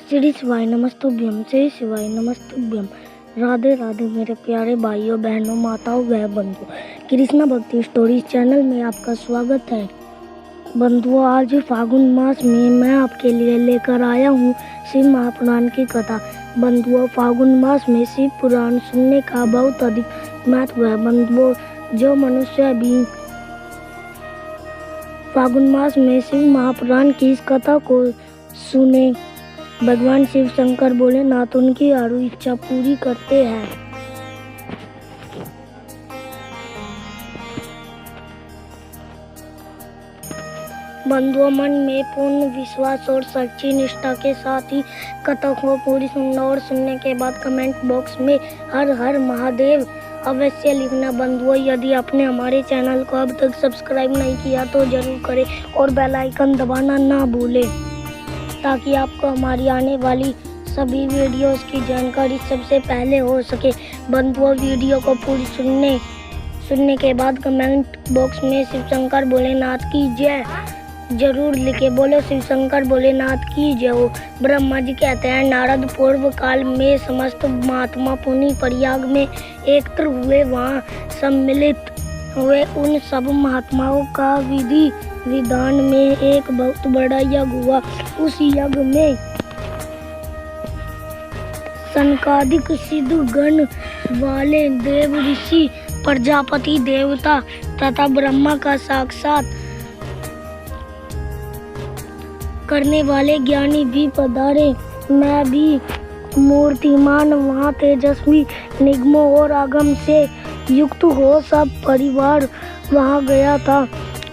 श्री शिवाय नमस्तुभ्यम, श्री शिवाय नमस्तुभ्यम। राधे राधे मेरे प्यारे भाइयों बहनों माताओं व बंधु, कृष्णा भक्ति स्टोरीज चैनल में आपका स्वागत है। बंधुओं, आज फागुन मास में मैं आपके लिए लेकर आया हूँ शिव महापुराण की कथा। बंधुओं, फागुन मास में शिव पुराण सुनने का बहुत अधिक महत्व है। बंधुओं, जो मनुष्य भी फागुन मास में शिव महापुराण की इस कथा को सुने, भगवान शिव शंकर भोलेनाथ उनकी हर इच्छा पूरी करते हैं। बंधुओं, मन में पूर्ण विश्वास और सच्ची निष्ठा के साथ ही कथा को पूरी सुनना और सुनने के बाद कमेंट बॉक्स में हर हर महादेव अवश्य लिखना। बंधुओं, यदि आपने हमारे चैनल को अब तक सब्सक्राइब नहीं किया तो जरूर करें और बेल आइकन दबाना ना भूलें, ताकि आपको हमारी आने वाली सभी वीडियोस की जानकारी सबसे पहले हो सके। बंधुओं, वीडियो को पूरी सुनने के बाद कमेंट बॉक्स में शिव शंकर भोलेनाथ की जय जरूर लिखे। बोलो शिव शंकर भोलेनाथ की जय हो। ब्रह्मा जी कहते हैं, नारद पूर्व काल में समस्त महात्मा पुनि प्रयाग में एकत्र हुए। वहाँ सम्मिलित हुए उन सब महात्माओं का विधि विधान में एक बहुत बड़ा यज्ञ हुआ। उस यज्ञ में सनकादिक सिद्ध गण वाले देव ऋषि, प्रजापति देवता तथा ब्रह्मा का साक्षात करने वाले ज्ञानी भी पधारे। मैं भी मूर्तिमान वहाँ तेजस्वी निगमों और आगम से युक्त हो सब परिवार वहाँ गया था।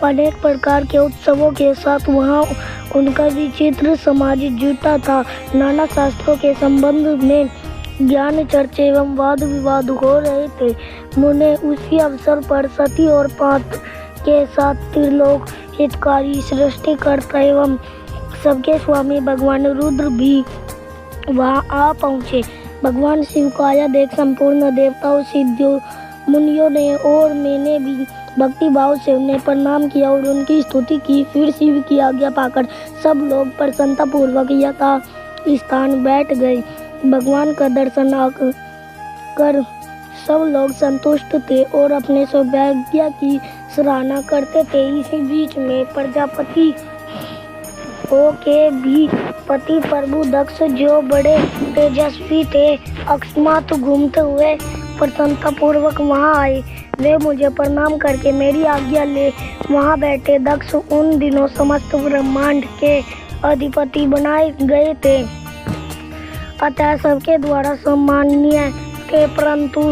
अनेक प्रकार के उत्सवों के साथ वहाँ उनका विचित्र समाज जुटा था। नाना शास्त्रों के संबंध में ज्ञान चर्चा एवं वाद विवाद हो रहे थे। मुने उसी अवसर पर सती और पात्र के साथ त्रिलोक हितकारी सृष्टिकर्ता एवं सबके स्वामी भगवान रुद्र भी वहाँ आ पहुँचे। भगवान शिव को आया देख संपूर्ण देवताओं, सिद्धियों, मुनियों ने और मैंने भी भक्ति भाव से उन्हें प्रणाम किया और उनकी स्तुति की। फिर शिव की आज्ञा पाकर सब लोग प्रसन्नता पूर्वक यथा स्थान बैठ गए। भगवान का दर्शन कर सब लोग संतुष्ट थे और अपने सौभाग्य की सराहना करते थे। इसी बीच में प्रजापति के भी पति प्रभु दक्ष, जो बड़े तेजस्वी थे, अकस्मात घूमते हुए प्रसन्नता पूर्वक वहाँ आए। वे मुझे प्रणाम करके मेरी आज्ञा ले वहाँ बैठे। दक्ष उन दिनों समस्त ब्रह्मांड के अधिपति बनाए गए थे, अतः सबके द्वारा सम्माननीय थे। परंतु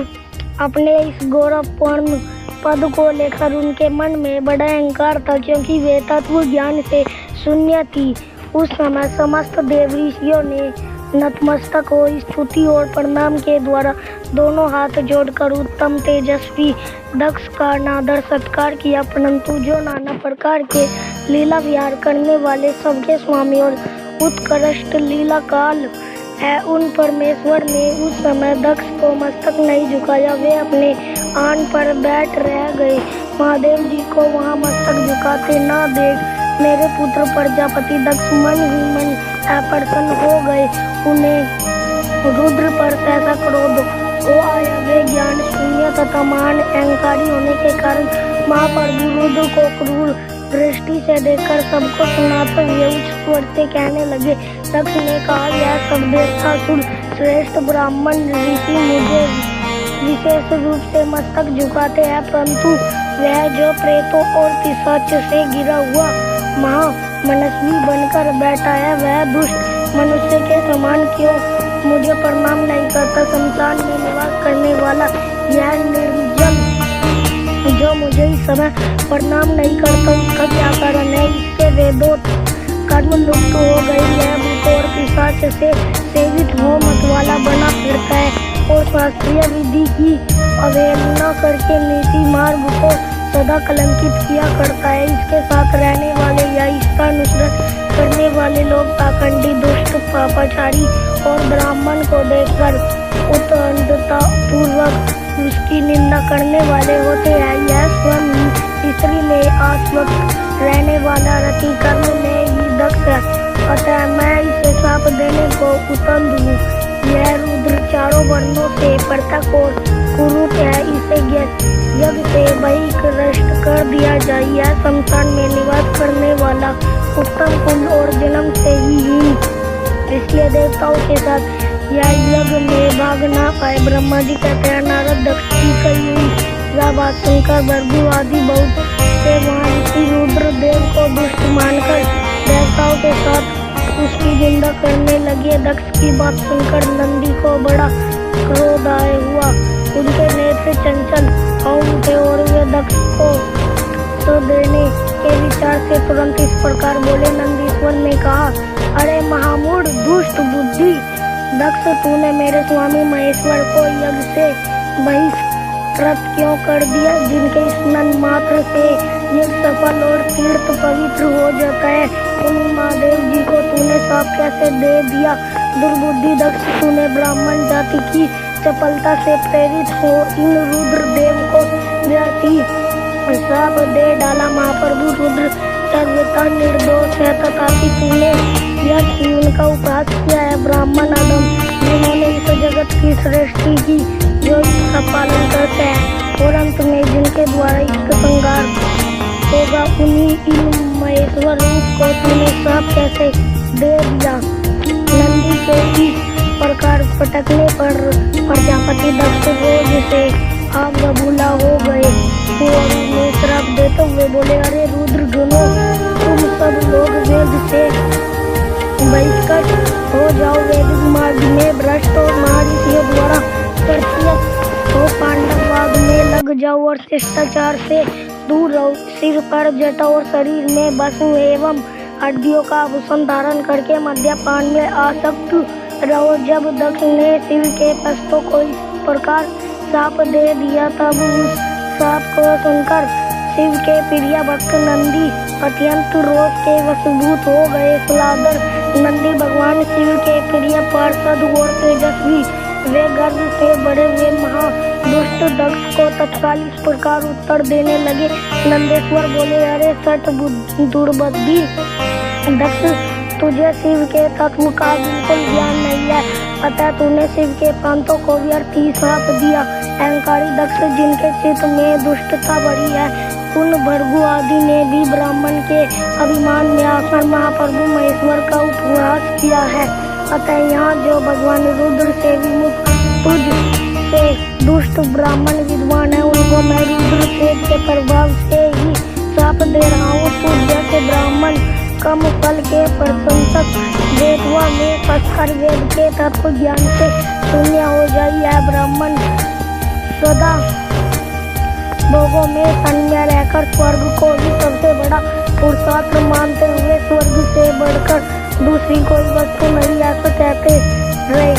अपने इस गौरवपूर्ण पद को लेकर उनके मन में बड़ा अहंकार था, क्योंकि वे तत्व ज्ञान से शून्य थी। उस समय समस्त देव ऋषियों ने नतमस्तक हो स्तुति और प्रणाम के द्वारा दोनों हाथ जोड़कर उत्तम तेजस्वी दक्ष का अनादर सत्कार किया। परंतु जो नाना प्रकार के लीला विहार करने वाले सबके स्वामी और उत्कृष्ट लीला काल है, उन परमेश्वर ने उस समय दक्ष को मस्तक नहीं झुकाया। वे अपने आन पर बैठ रह गए। महादेव जी को वहाँ मस्तक झुकाते न देख मेरे पुत्र प्रजापति दक्ष मन ही मन अप्रसन्न हो गए। उन्हें रुद्र पर ऐसा क्रोध हो आया। वे ज्ञान शून्य तथा महान अहंकारी होने के कारण महाप्रभु रुद्र को क्रूर दृष्टि से देखकर सबको सुनाते हुए उच्च स्वर से कहने लगे। दक्ष ने कहा, यह सब देवतासुर श्रेष्ठ ब्राह्मण ऋषि मुझे विशेष रूप से मस्तक झुकाते हैं, परंतु वह जो प्रेतों और पिशाच से गिरा हुआ मनस्वी बनकर बैठा है, वह दुष्ट मनुष्य के समान क्यों मुझे प्रणाम नहीं करता। शमशान में निवास करने वाला यह निर्जल जो मुझे इस समय प्रणाम नहीं करता, उसका क्या कारण है। इसके वेदोक्त कर्म लुप्त हो गई। यह भूत और पिशाच से सेवित हो मतवाला बना फिरता है और शास्त्रीय विधि की अवहेलना करके नीति मार्ग को सदा कलंकित किया करता है। इसके साथ रहने वाले या इसका अनुसरण करने वाले लोग पाखंडी, दुष्ट, पापाचारी और ब्राह्मण को देखकर उद्दंडता पूर्वक उसकी निंदा करने वाले होते हैं। यह स्वयं स्त्री में आसक्त रहने वाला रति कर्म में ही दक्ष है। अतः मैं इसे श्राप देने को प्रत्यक और कुरूप है, इसे यज्ञ से बहिष्कृत कर दिया जाए। यह शमशान में निवास करने वाला उत्तम कुल और जन्म से ही हीन, इसलिए देवताओं के साथ यह यज्ञ में भाग ना पाए। ब्रह्मा जी कहते हैं, नारद दक्ष की कही हुई यह बात सुनकर भृगु आदि बहुत से वहाँ ऋषि रुद्र देव को दुष्ट मानकर देवताओं के साथ उसकी निंदा करने लगे। दक्ष की बात सुनकर नंदी को बड़ा क्रोध आया हुआ, उनके नेत्र चंचल हो उठे और वे दक्ष को तो देने के विचार से तुरंत इस प्रकार बोले। नंदीश्वर ने कहा, अरे महामूढ़ दुष्ट बुद्धि दक्ष, तूने मेरे स्वामी महेश्वर को यज्ञ से बहिष्कृत क्यों कर दिया, जिनके स्मरण मात्र से यज्ञ सफल और तीर्थ पवित्र हो जाता है, उन महादेव जी को तूने साप कैसे दे दिया। दुर्बुद्धि दक्ष, तूने ब्राह्मण जाति की चपलता से प्रेरित हो इन रुद्र देव को व्यर्थी साप दे डाला। महाप्रभु रुद्र सर्वथा निर्दोष है, तथापि तूने व्यर्थ ही उनका उपहास किया है। ब्राह्मण आदम जिन्होंने इस जगत की सृष्टि की, जो इसका पालन करते हैं और अंत में जिनके द्वारा इसका संहार होगा, उन्हीं इन महेश्वर रूप को तूने साप कैसे दे दिया। नंदी के इस प्रकार पटकने पर प्रजापति दक्ष रोज से आग बबूला हो गए और उन्हें श्राप देते हुए बोले, अरे रुद्र गणों, तुम सब लोग वेद से बहिष्कृत हो जाओ, वैदिक मार्ग में भ्रष्ट और महर्षियों द्वारा प्रत्यक्ष हो पांडववाद में लग जाओ और शिष्टाचार से दूर रहो। सिर पर जटा और शरीर में वसु एवं हड्डियों का आभूषण धारण करके मद्यपान में आसक्त रहो। जब दक्ष ने शिव के पशुओं को इस प्रकार साप दे दिया, तब उस साप को सुनकर शिव के प्रिय भक्त नंदी अत्यंत रोष के वशीभूत हो गए। सुलादर नंदी भगवान शिव के प्रिय पार्षद और तेजस्वी वे गर्व से बड़े हुए महादुष्ट दक्ष को तत्काल इस प्रकार उत्तर देने लगे। नंदेश्वर बोले, अरे सठ दुर्बुद्धि दक्ष, तुझे शिव के तत्व का बिल्कुल ज्ञान नहीं है, अतः तूने शिव के प्रांतों को व्यर्थ ही श्राप दिया। अहंकारी दक्ष, जिनके चित्त में दुष्टता भरी है, उन भृगु आदि ने भी ब्राह्मण के अभिमान में आकर महाप्रभु महेश्वर का उपहास किया है। अतः यहाँ जो भगवान रुद्र से विमुख तुझ से दुष्ट ब्राह्मण विद्वान है, उनको मैं रुद्र के प्रभाव से ही श्राप दे रहा हूँ। तुझ जैसे ब्राह्मण कम फल के प्रशंसक वेदवा में फंसकर वेद के तत्व ज्ञान से शून्य हो जाए। यह ब्राह्मण सदा भोगों में तन्मय रहकर स्वर्ग को ही सबसे बड़ा पुरुषार्थ मानते हुए स्वर्ग से बढ़कर दूसरी कोई वस्तु नहीं ऐसा कहते रहे,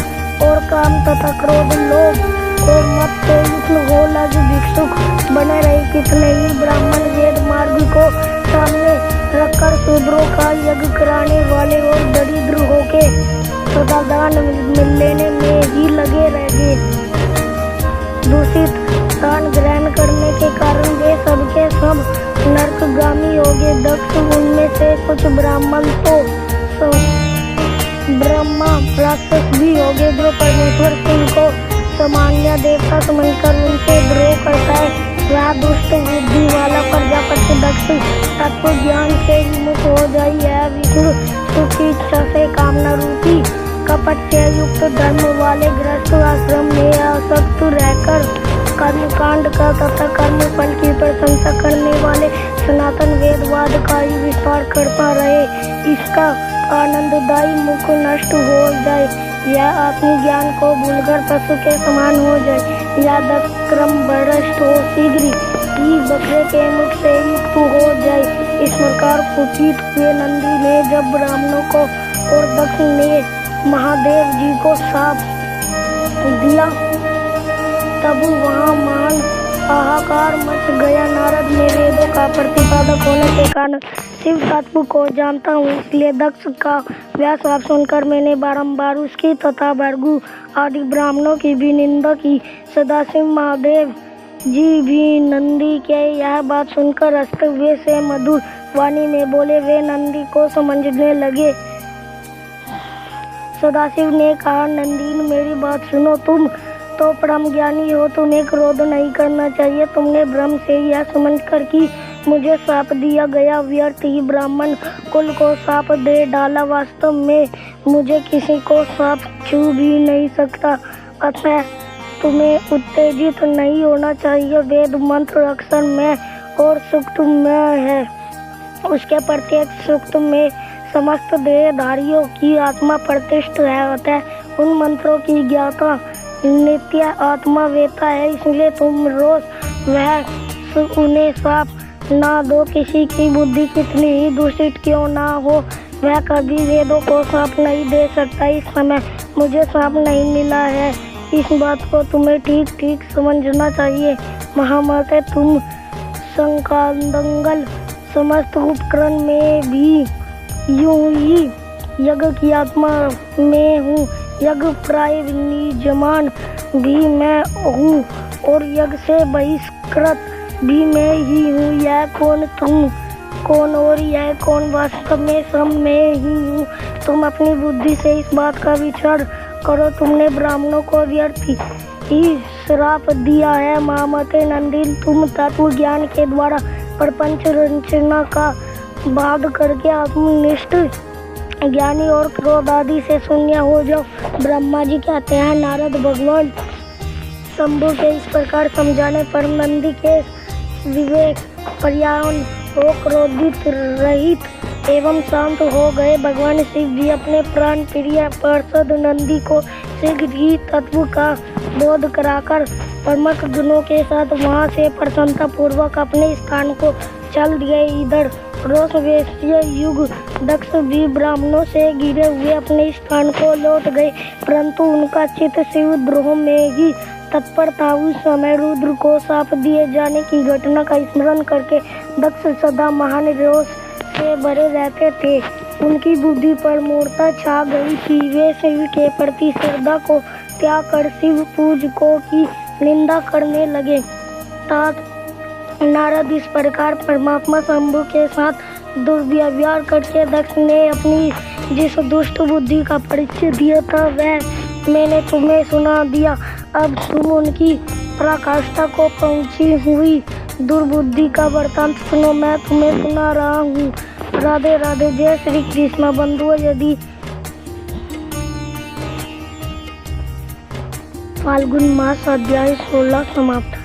और काम तथा क्रोध लोभ और मत से युक्त हो लग भिक्षुक बने रहे। कितने ही ब्राह्मण वेद मार्ग को सामने रखकर शूद्रों का यज्ञ कराने वाले और दरिद्र होके सदा दान लेने में ही लगे रह गए। दूषित दान ग्रहण करने के कारण वे सबके सब नरकगामी हो गए। दक्ष, उनमें से कुछ ब्राह्मण तो ब्रह्मा राक्षस भी हो गए, जो परमेश्वर सिंह को सामान्य देवता समझकर उनसे द्रोह करता है। वह दुष्ट बुद्धि वाला प्रजापति दक्ष तत्व ज्ञान से विमुख हो जाए। यह विष्णु सुख की इच्छा से कामना रूपी कपट से युक्त धर्म वाले गृहस्थ आश्रम में आसक्त रहकर कर्मकांड का तथा कर्म फल की प्रशंसा करने वाले सनातन वेदवाद का ही विस्तार करता रहे। इसका आनंददायी मुख नष्ट हो जाए, यह आत्मज्ञान को भूलकर पशु के समान हो जाए। यह दक्ष क्रम भ्रष्ट हो शीघ्र ही बकरे के मुख से युक्त हो जाए। इस प्रकार कुपित हुए नंदी ने जब ब्राह्मणों को और दक्ष ने महादेव जी को शाप दिया, तब वहाँ महान हाहाकार मच गया। नारद ने वेदों का प्रतिपादक होने के कारण शिव तत्व को जानता हूँ, इसलिए दक्ष का व्यास सुनकर मैंने बारंबार उसकी तथा भृगु आदि ब्राह्मणों की भी निंदा की। सदाशिव महादेव जी भी नंदी के यह बात सुनकर हंसते हुए से मधुर वाणी में बोले। वे नंदी को समझने लगे। सदाशिव ने कहा, नंदीन मेरी बात सुनो, तुम तो परम ज्ञानी हो, तुम्हें क्रोध नहीं करना चाहिए। तुमने भ्रम से यह समझकर कि मुझे शाप दिया गया, व्यर्थ ही ब्राह्मण कुल को शाप दे डाला। वास्तव में मुझे किसी को शाप छू भी नहीं सकता, अतः तुम्हें उत्तेजित नहीं होना चाहिए। वेद मंत्र अक्षर में और सूक्त में है, उसके प्रत्येक सूक्त में समस्त देहधारियों की आत्मा प्रतिष्ठित है, अतः उन मंत्रों की ज्ञाता नित्य आत्मा वेता है। इसलिए तुम रोज वह उन्हें शाप ना दो। किसी की बुद्धि कितनी ही दूषित क्यों ना हो, वह कभी वेदों को शाप नहीं दे सकता। इस समय मुझे शाप नहीं मिला है, इस बात को तुम्हें ठीक ठीक समझना चाहिए। महामते, तुम संकादंगल समस्त उपकरण में भी यूं ही यज्ञ की आत्मा में हूँ। यज्ञ प्राय निजमान भी मैं हूँ और यज्ञ से बहिष्कृत भी मैं ही हूँ। यह कौन, तुम कौन और यह कौन, वास्तव में सब मैं ही हूँ। तुम अपनी बुद्धि से इस बात का विचार करो। तुमने ब्राह्मणों को व्यर्थ ही श्राप दिया है। महामते नंदिन, तुम तत्व ज्ञान के द्वारा प्रपंच रचना का बाध करके आत्मनिष्ठ ज्ञानी और क्रोध आदि से शून्य हो जाओ। ब्रह्मा जी कहते हैं, नारद भगवान शंभु के इस प्रकार समझाने पर नंदी के विवेक पर्यायन हो क्रोधित रहित एवं शांत हो गए। भगवान शिव भी अपने प्राण प्रिय पार्षद नंदी को शीघ्र ही तत्व का बोध कराकर प्रमुख गुणों के साथ वहां से प्रसन्नता पूर्वक अपने स्थान को चल दिए। इधर रोषवेश्य युग दक्ष भी ब्राह्मणों से घिरे हुए अपने स्थान को लौट गए, परंतु उनका चित्त शिव द्रोह में ही तत्पर था। उस समय रुद्र को शाप दिए जाने की घटना का स्मरण करके दक्ष सदा महान रोष से भरे रहते थे। उनकी बुद्धि पर मूर्ता छा गई थी। वे शिव के प्रति श्रद्धा को त्याग कर शिव पूजकों की निंदा करने लगे। तात नारद इस प्रकार परमात्मा शंभु के साथ दुर्व्यवहार करके दक्ष ने अपनी जिस दुष्ट बुद्धि का परिचय दिया था वह मैंने तुम्हें सुना दिया। अब तुम उनकी पराकाष्ठा को पहुंची हुई दुर्बुद्धि का वृत्तांत सुनो। मैं तुम्हें सुना रहा हूँ। राधे राधे। जय श्री कृष्ण। बंधुओं, यदि फाल्गुन मास अध्याय 16 समाप्त।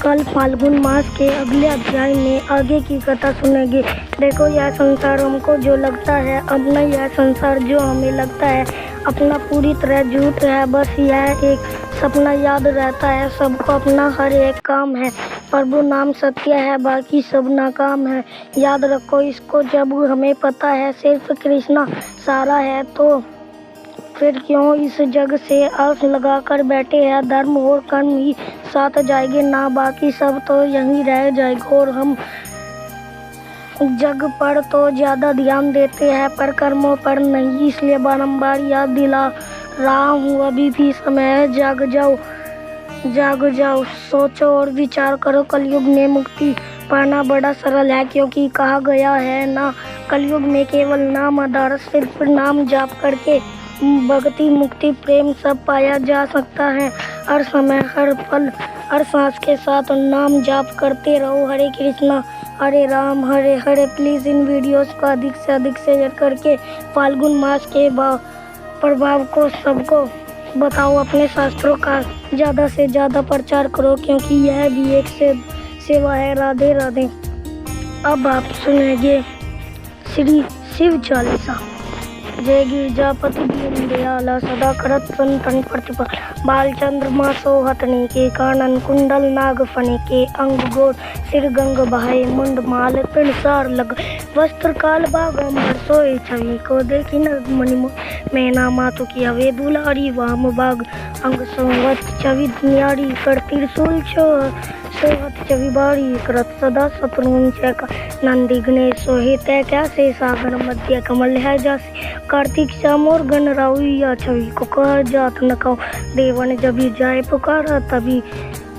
कल फाल्गुन मास के अगले अध्याय में आगे की कथा सुनेंगे। देखो, यह संसार हमको जो लगता है अपना, यह संसार जो हमें लगता है अपना पूरी तरह झूठ है। बस यह एक सपना याद रहता है। सबको अपना हर एक काम है। प्रभु नाम सत्य है, बाकी सब नाकाम है। याद रखो इसको। जब हमें पता है सिर्फ कृष्णा सारा है, तो फिर क्यों इस जग से आस लगा कर बैठे हैं। धर्म और कर्म ही साथ जाएंगे ना, बाकी सब तो यहीं रह जाएगा। और हम जग पर तो ज्यादा ध्यान देते हैं पर कर्मों पर नहीं, इसलिए बारंबार याद दिला रहा हूँ। अभी भी समय है, जाग जाओ, जाग जाओ। सोचो और विचार करो। कलयुग में मुक्ति पाना बड़ा सरल है, क्योंकि कहा गया है ना, कलयुग में केवल नाम आधार, सिर्फ नाम जाप करके भक्ति मुक्ति प्रेम सब पाया जा सकता है। हर समय हर पल हर सांस के साथ नाम जाप करते रहो। हरे कृष्णा हरे Ram Hare Hare. Please in videos को अधिक से अधिक शेयर करके फाल्गुन मास के प्रभाव को सबको बताओ। अपने शास्त्रों का ज़्यादा से ज़्यादा प्रचार करो, क्योंकि यह भी एक सेवा है। राधे राधे। अब आप सुनेंगे श्री शिव चालीसा। जय गिरजापति दीन दयाला सदा करत संतन प्रतिपल। बालचंद्र मासो हथनी के कानन कुंडल नाग फनी के अंग गोर सिर गंग बहाए मुंड माल पिणसार लग वस्त्र काल बागंबर सोए छवि को देखी नगमणि मैना मातु की हवे दुलारी वाम बाग अंग सोवत छवि न्यारी कर त्रिशूल सोहत छवि बाड़ी करत सदा शत्रुन चैका नंदी गणेश सोहे तय क्या से सागर मध्य कमल है जासी कार्तिक श्याम और गण राउया छवि को कह जात न कहो देवन जब जाए पुकारा तभी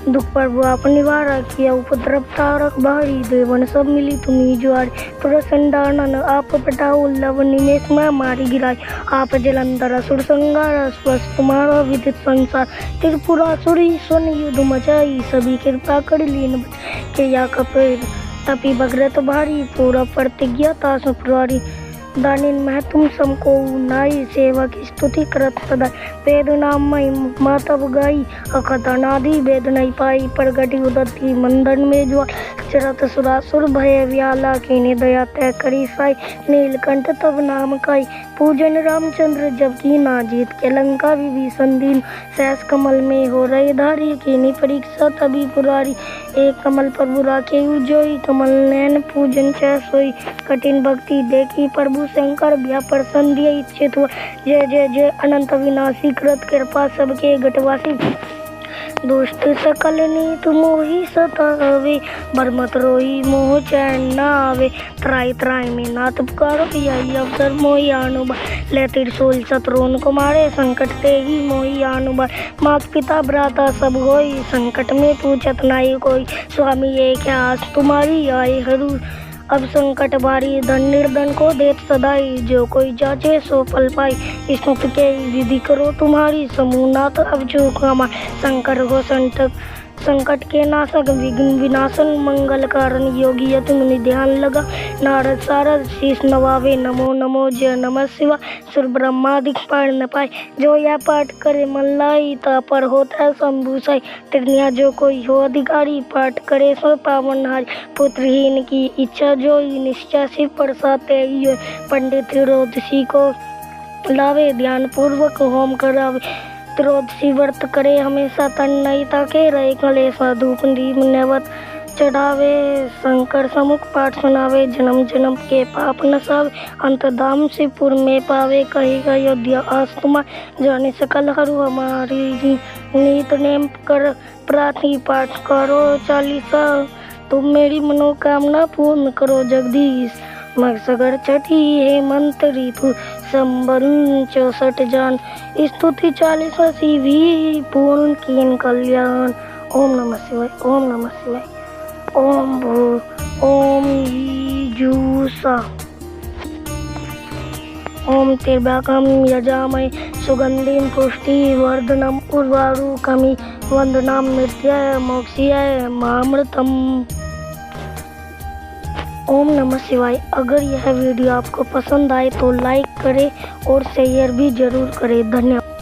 दुख पर आप निवारा किया उपद्रव तारक भारी देवन सब मिली तुम्ही ज्वार तुरसंडानन आप पटाओ लव निमेश में मारी गिराई आप जलंधर असुर संगार स्वस्थ तुम्हारा विदित संसार त्रिपुरासुरी स्वन युद्ध मचाई सभी कृपा कर लीन के या कपेर तपी भगरत भारी पूरा प्रतिज्ञा तास पुरारी दानिन मह तुम समको नाई सेवा की स्तुति करत सदा वेद नाम मई मातब गाई अखत अनादि वेद नहीं पाई प्रगति उदती मंदन में ज्वाल चरत सुरासुर भय व्याला कीने दया तय करी साई नीलकंठ तब नाम काई पूजन रामचंद्र जब की ना जीत के लंका विभीषण दीन सहस कमल में हो रहे धारी कीनी परीक्षा तभी पुरारी एक कमल पर बुरा के उजोई कमल नैन पूजन छह सोई कठिन भक्ति देखी प्रभु शंकर ब्या प्रसन्न दिया इच्छित हुआ जय जय जय अनंत विनाशी कृत कृपा सबके घटवासी दुष्ट सकल नीत मोहि सतावे बरमत रोही मोह चैन न आवे त्राई त्राई में नाथ पुकारो यही अवसर मोहि आनुबा ले त्रिशूल शत्रुन को मारे संकट ते ही मोहि आनुबा मात पिता भ्राता सब होई संकट में पूछत नाई कोई स्वामी ये क्या आस तुम्हारी आए हरू अब संकट बारी धन निर्धन को देत सदाई जो कोई जाचे सो फल पाई स्तुति के विधि करो तुम्हारी समूह नाथ अब जो कमा शंकर हो संकट के नाशक विघ्न विनाशन मंगल कारण योगी यत मुनि ध्यान लगा नारद सारद शीश नवावे नमो नमो जय नमः शिवा सुर ब्रह्मादिक पार न पाए जो यह पाठ करे मन लाई ता पर होता है शंभु साई तिरनिया जो कोई हो अधिकारी पाठ करे सो पावन हारी पुत्रहीन की इच्छा जो निश्चय शिव प्रसाते पंडित त्रिरोदशी को लावे ध्यान पूर्वक होम करावे त्रिरोदशी व्रत करे हमेशा तन नहीं ताके रहे कलेश धूप दीप नैवत चढ़ावे शंकर समुख पाठ सुनावे जन्म जन्म के पाप नसावे अंत धाम शिवपुर में पावे कहेगा अयोध्या आस तुम्हार जाने सकल हरु हमारी नीत नेम कर प्रार्थी पाठ करो चालीसा तुम मेरी मनोकामना पूर्ण करो जगदीश मगसगर छठी हे मंत्र ऋतु संबन 64 जान स्तुति 40 भी पूर्ण कीन कल्याण ओम नमः शिवाय ओम नमः शिवाय ओम भू ओम जूसा ओम तिर्भकम यजामहे सुगंधिं पुष्टिवर्धनम् उर्वारुकमिव वंदनाम मृत्याय मोक्षाय मामृतम्। ओम नमः शिवाय। अगर यह वीडियो आपको पसंद आए तो लाइक करें और शेयर भी जरूर करें। धन्यवाद।